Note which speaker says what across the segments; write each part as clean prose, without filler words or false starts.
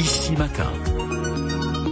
Speaker 1: Ici Matin.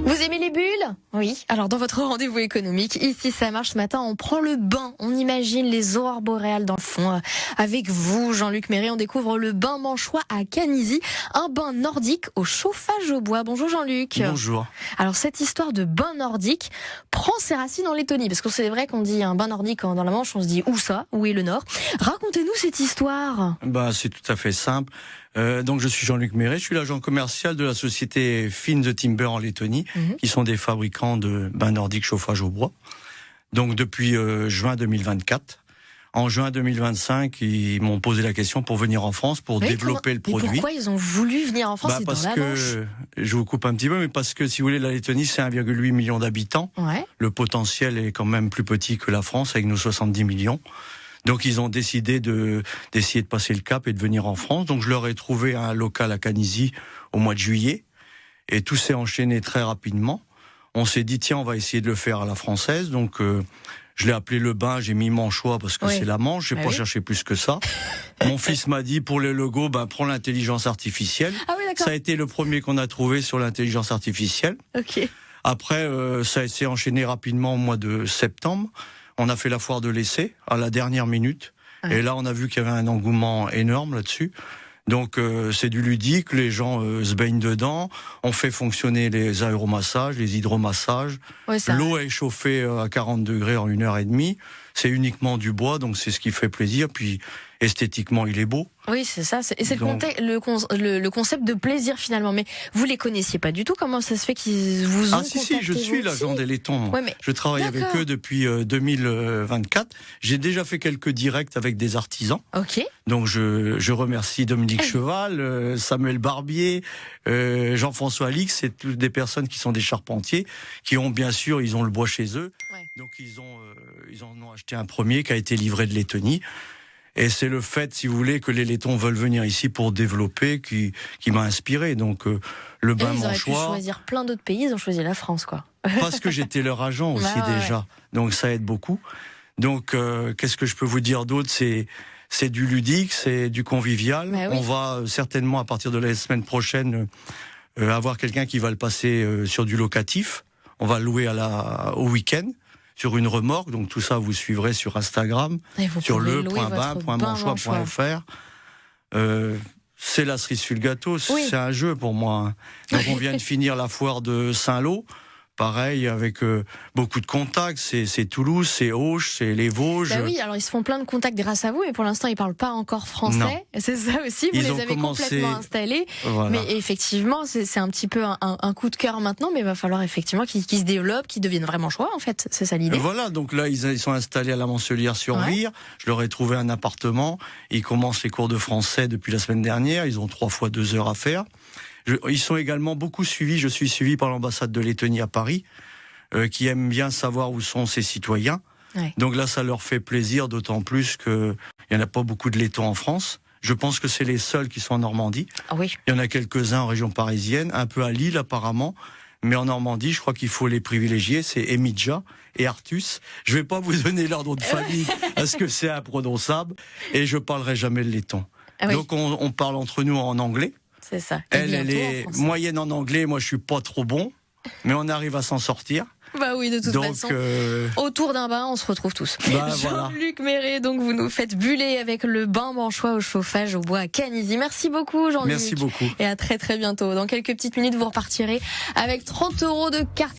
Speaker 2: Vous aimez les bulles? Oui. Alors dans votre rendez-vous économique, ici ça marche ce matin, on prend le bain. On imagine les aurores boréales dans le fond. Avec vous, Jean-Luc Méret, on découvre le bain manchois à Canizy, un bain nordique au chauffage au bois. Bonjour Jean-Luc.
Speaker 3: Bonjour.
Speaker 2: Alors cette histoire de bain nordique prend ses racines en Lettonie, parce que c'est vrai qu'on dit un bain nordique dans la Manche, on se dit où ça? Où est le Nord? Racontez-nous cette histoire.
Speaker 3: C'est tout à fait simple. Donc je suis Jean-Luc Méret, je suis l'agent commercial de la société Finn the Timber en Lettonie, qui sont des fabricants de bains nordiques chauffage au bois. Donc depuis juin 2024. En juin 2025, ils m'ont posé la question pour venir en France, pour développer le produit.
Speaker 2: Mais pourquoi ils ont voulu venir en France?
Speaker 3: Parce que, je vous coupe un petit peu, mais parce que si vous voulez, la Lettonie, c'est 1,8 million d'habitants.
Speaker 2: Ouais.
Speaker 3: Le potentiel est quand même plus petit que la France, avec nos 70 millions. Donc ils ont décidé d'essayer de passer le cap et de venir en France. Donc je leur ai trouvé un local à Canizy au mois de juillet. Et tout s'est enchaîné très rapidement. On s'est dit, tiens, on va essayer de le faire à la française. Donc je l'ai appelé le bain, j'ai mis manchois parce que c'est la Manche. J'ai pas cherché plus que ça. Mon fils m'a dit, pour le logo, prends l'intelligence artificielle.
Speaker 2: Ah oui, d'accord.
Speaker 3: Ça a été le premier qu'on a trouvé sur l'intelligence artificielle.
Speaker 2: Ok.
Speaker 3: Après, ça s'est enchaîné rapidement au mois de septembre. On a fait la foire de l'essai à la dernière minute. Ouais. Et là, on a vu qu'il y avait un engouement énorme là-dessus. Donc, c'est du ludique. Les gens se baignent dedans. On fait fonctionner les aéromassages, les hydromassages. Ouais, l'eau est chauffée à 40 degrés en 1h30. C'est uniquement du bois, donc c'est ce qui fait plaisir. Puis, esthétiquement, il est beau.
Speaker 2: Oui, c'est ça. Et c'est le concept de plaisir, finalement. Mais vous les connaissiez pas du tout. Comment ça se fait qu'ils vous ont contacté?
Speaker 3: Si, je suis l'agent des laitons. Ouais, je travaille avec eux depuis 2024. J'ai déjà fait quelques directs avec des artisans.
Speaker 2: Ok.
Speaker 3: Donc, je remercie Dominique Cheval, Samuel Barbier, Jean-François Alix. C'est toutes des personnes qui sont des charpentiers, qui ont, bien sûr, ils ont le bois chez eux. Ouais. Donc, ils en ont acheté un premier qui a été livré de Lettonie. Et c'est le fait, si vous voulez, que les laitons veulent venir ici pour développer qui m'a inspiré. Donc, le bain manchois.
Speaker 2: Ils auraient pu choisir plein d'autres pays, ils ont choisi la France, quoi.
Speaker 3: Parce que j'étais leur agent aussi déjà. Ouais. Donc, ça aide beaucoup. Donc, qu'est-ce que je peux vous dire d'autre? C'est du ludique, c'est du convivial. Oui. On va certainement, à partir de la semaine prochaine, avoir quelqu'un qui va le passer sur du locatif. On va le louer au week-end. Sur une remorque, donc tout ça vous suivrez sur Instagram, sur le.bain.manchois.fr. C'est la cerise sur le gâteau, c'est un jeu pour moi. Donc on vient de finir la foire de Saint-Lô, pareil avec beaucoup de contacts, c'est Toulouse, c'est Auch, c'est les Vosges.
Speaker 2: Oui, alors ils se font plein de contacts grâce à vous, mais pour l'instant ils parlent pas encore français. Non. C'est ça aussi, vous les avez complètement installés. Voilà. Mais effectivement, c'est un petit peu un coup de cœur maintenant, mais il va falloir effectivement qu'ils se développent, qu'ils deviennent vraiment choix en fait, c'est ça l'idée.
Speaker 3: Voilà, donc là ils sont installés à la Mancellière-sur-Vire. Je leur ai trouvé un appartement. Ils commencent les cours de français depuis la semaine dernière. Ils ont 3 fois 2 heures à faire. Ils sont également beaucoup suivis. Je suis suivi par l'ambassade de Lettonie à Paris, qui aime bien savoir où sont ses citoyens. Ouais. Donc là, ça leur fait plaisir, d'autant plus qu'il n'y en a pas beaucoup de laitons en France. Je pense que c'est les seuls qui sont en Normandie.
Speaker 2: Ah oui.
Speaker 3: Il y en a quelques-uns en région parisienne, un peu à Lille apparemment. Mais en Normandie, je crois qu'il faut les privilégier. C'est Emidja et Artus. Je vais pas vous donner leur nom de famille parce que c'est imprononçable. Et je parlerai jamais le laiton. Ah oui. Donc on parle entre nous en anglais.
Speaker 2: C'est ça.
Speaker 3: Elle est moyenne en anglais, moi je suis pas trop bon, mais on arrive à s'en sortir.
Speaker 2: Bah oui, de toute façon. Autour d'un bain, on se retrouve tous. Jean-Luc Méret, donc vous nous faites buller avec le bain manchois au chauffage au bois à Canizy. Merci beaucoup, Jean-Luc.
Speaker 3: Merci beaucoup.
Speaker 2: Et à très très bientôt. Dans quelques petites minutes, vous repartirez avec 30 € de carte.